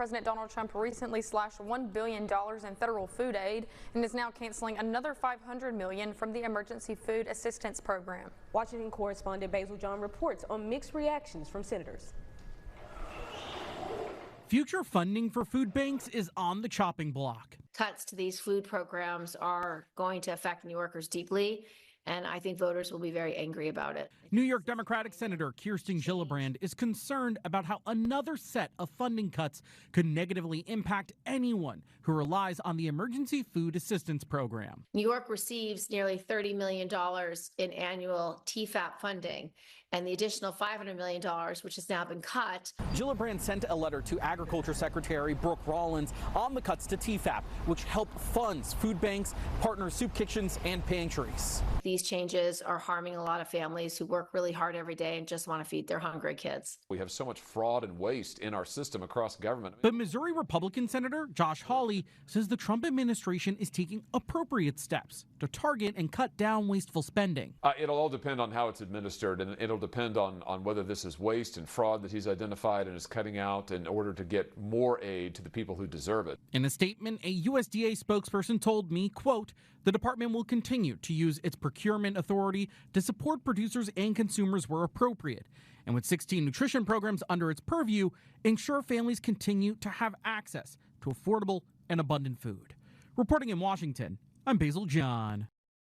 President Donald Trump recently slashed $1 billion in federal food aid and is now canceling another $500 million from the Emergency Food Assistance Program. Washington correspondent Basil John reports on mixed reactions from senators. Future funding for food banks is on the chopping block. Cuts to these food programs are going to affect New Yorkers deeply, and I think voters will be very angry about it. New York Democratic Senator Kirsten Gillibrand is concerned about how another set of funding cuts could negatively impact anyone who relies on the Emergency Food Assistance Program. New York receives nearly $30 million in annual TFAP funding, and the additional $500 million, which has now been cut. Gillibrand sent a letter to Agriculture Secretary Brooke Rollins on the cuts to TFAP, which help funds food banks, partner soup kitchens, and pantries. These changes are harming a lot of families who work really hard every day and just want to feed their hungry kids. We have so much fraud and waste in our system across government. But Missouri Republican Senator Josh Hawley says the Trump administration is taking appropriate steps to target and cut down wasteful spending. It'll all depend on how it's administered, and it'll depend on whether this is waste and fraud that he's identified and is cutting out in order to get more aid to the people who deserve it. In a statement, a USDA spokesperson told me, quote, the department will continue to use its procurement authority to support producers and consumers where appropriate, and with 16 nutrition programs under its purview, ensure families continue to have access to affordable and abundant food. Reporting in Washington, I'm Basil John.